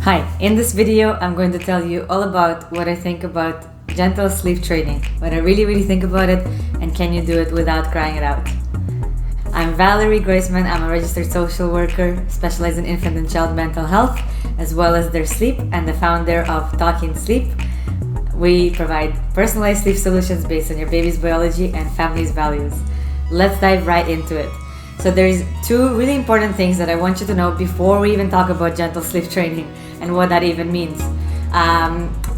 Hi, in this video I'm going to tell you all about what I think about gentle sleep training, what I really think about it, and can you do it without crying it out. I'm Valerie Graceman. I'm a registered social worker specialized in infant and child mental health as well as their sleep, and the founder of Talkin Sleep. We provide personalized sleep solutions based on your baby's biology and family's values. Let's dive right into it. So there's two really important things that I want you to know before we even talk about gentle sleep training and what that even means.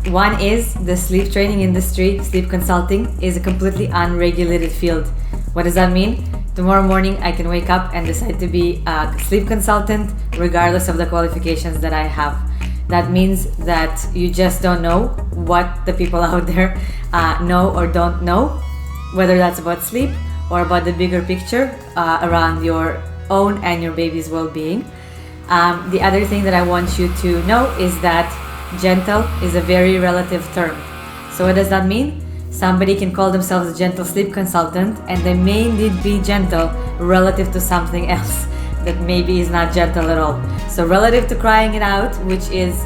One is the sleep training industry, sleep consulting, is a completely unregulated field. What does that mean? Tomorrow morning I can wake up and decide to be a sleep consultant regardless of the qualifications that I have. That means that you just don't know what the people out there know or don't know, whether that's about sleep or about the bigger picture around your own and your baby's well-being. The other thing that I want you to know is that gentle is a very relative term. So what does that mean? Somebody can call themselves a gentle sleep consultant and they may indeed be gentle relative to something else that maybe is not gentle at all. So relative to crying it out, which is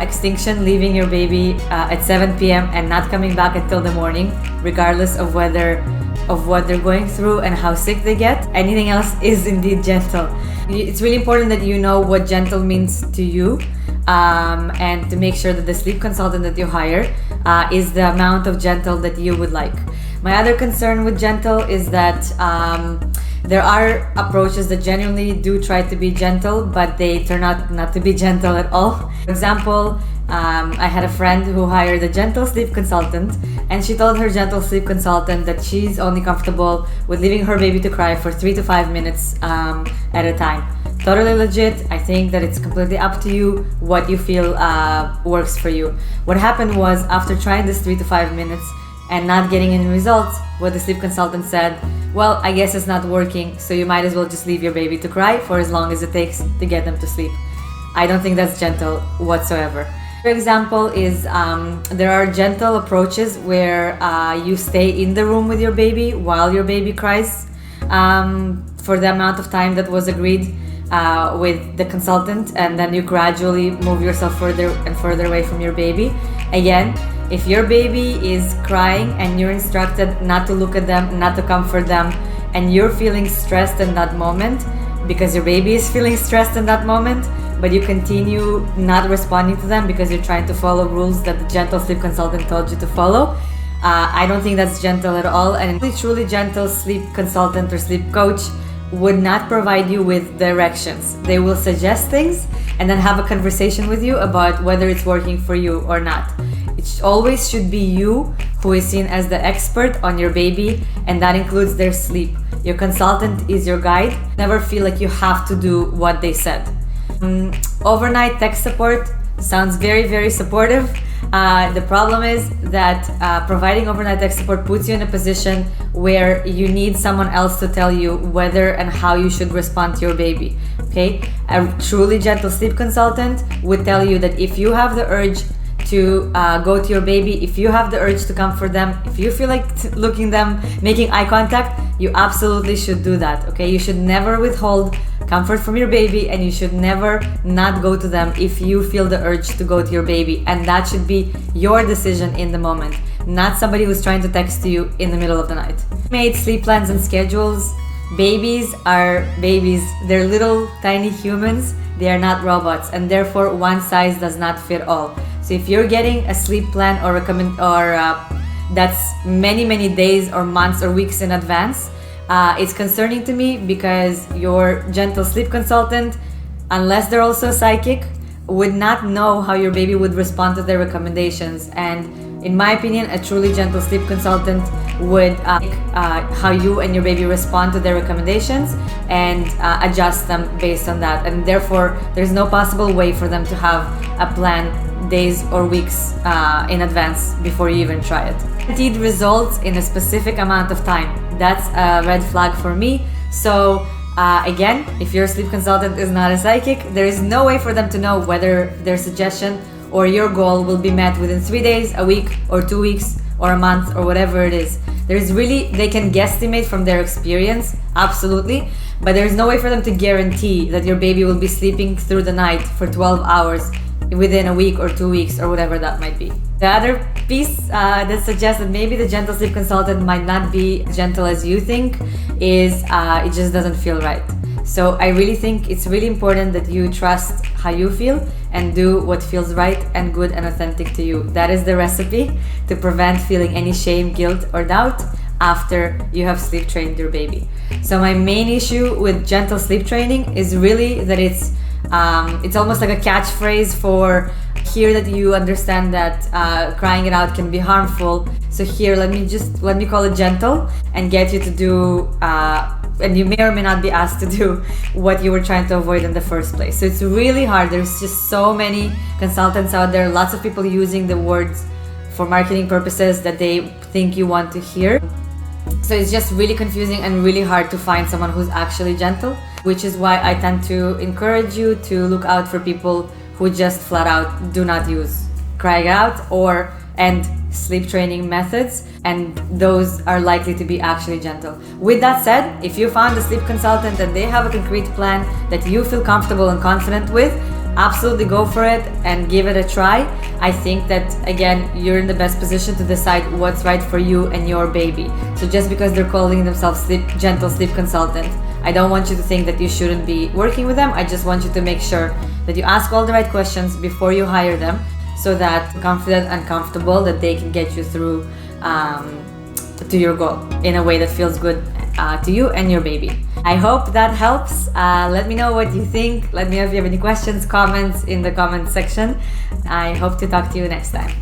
extinction, leaving your baby at 7 p.m. and not coming back until the morning, regardless of what they're going through and how sick they get. Anything else is indeed gentle. It's really important that you know what gentle means to you, and to make sure that the sleep consultant that you hire is the amount of gentle that you would like. My other concern with gentle is that there are approaches that genuinely do try to be gentle, but they turn out not to be gentle at all. For example, I had a friend who hired a gentle sleep consultant, and she told her gentle sleep consultant that she's only comfortable with leaving her baby to cry for 3 to 5 minutes at a time. Totally legit. I think that it's completely up to you what you feel works for you. What happened was, after trying this 3 to 5 minutes and not getting any results, what the sleep consultant said, well, I guess it's not working, so you might as well just leave your baby to cry for as long as it takes to get them to sleep. I don't think that's gentle whatsoever. For example is there are gentle approaches where you stay in the room with your baby while your baby cries for the amount of time that was agreed with the consultant, and then you gradually move yourself further and further away from your baby. Again, if your baby is crying and you're instructed not to look at them, not to comfort them, and you're feeling stressed in that moment because your baby is feeling stressed in that moment, but you continue not responding to them because you're trying to follow rules that the gentle sleep consultant told you to follow, I don't think that's gentle at all. And a truly gentle sleep consultant or sleep coach would not provide you with directions. They will suggest things and then have a conversation with you about whether it's working for you or not. It always should be you who is seen as the expert on your baby, and that includes their sleep. Your consultant is your guide. Never feel like you have to do what they said. Overnight tech support sounds very supportive. The problem is that providing overnight tech support puts you in a position where you need someone else to tell you whether and how you should respond to your baby. Okay? A truly gentle sleep consultant would tell you that if you have the urge to go to your baby, if you have the urge to comfort them, if you feel like looking them, making eye contact, you absolutely should do that. Okay? You should never withhold comfort from your baby, and you should never not go to them if you feel the urge to go to your baby, and that should be your decision in the moment, not somebody who's trying to text you in the middle of the night. Made sleep plans and schedules. Babies are babies. They're little tiny humans. They are not robots, and therefore one size does not fit all. So if you're getting a sleep plan or that's many days or months or weeks in advance, it's concerning to me, because your gentle sleep consultant, unless they're also psychic, would not know how your baby would respond to their recommendations. And in my opinion, a truly gentle sleep consultant would how you and your baby respond to their recommendations and adjust them based on that. And therefore, there's no possible way for them to have a plan days or weeks in advance before you even try it. Guaranteed results in a specific amount of time. That's a red flag for me. So again, if your sleep consultant is not a psychic, there is no way for them to know whether their suggestion or your goal will be met within 3 days, a week, or 2 weeks, or a month, or whatever it is. They can guesstimate from their experience, absolutely, but there's no way for them to guarantee that your baby will be sleeping through the night for 12 hours within a week or 2 weeks or whatever that might be. The other piece that suggests that maybe the gentle sleep consultant might not be as gentle as you think is it just doesn't feel right. So I really think it's really important that you trust how you feel and do what feels right and good and authentic to you. That is the recipe to prevent feeling any shame, guilt, or doubt after you have sleep trained your baby. So my main issue with gentle sleep training is really that it's almost like a catchphrase for here, that you understand that crying it out can be harmful. So here, let me call it gentle and get you to do and you may or may not be asked to do what you were trying to avoid in the first place. So it's really hard. There's just so many consultants out there, lots of people using the words for marketing purposes that they think you want to hear. So it's just really confusing and really hard to find someone who's actually gentle, which is why I tend to encourage you to look out for people who just flat out do not use crying out and sleep training methods, and those are likely to be actually gentle. With that said, if you found a sleep consultant and they have a concrete plan that you feel comfortable and confident with, absolutely go for it and give it a try. I think that, again, you're in the best position to decide what's right for you and your baby. So just because they're calling themselves gentle sleep consultant, I don't want you to think that you shouldn't be working with them. I just want you to make sure that you ask all the right questions before you hire them, so that you're confident and comfortable that they can get you through to your goal in a way that feels good to you and your baby. I hope that helps. Let me know what you think. Let me know if you have any questions, comments in the comment section. I hope to talk to you next time.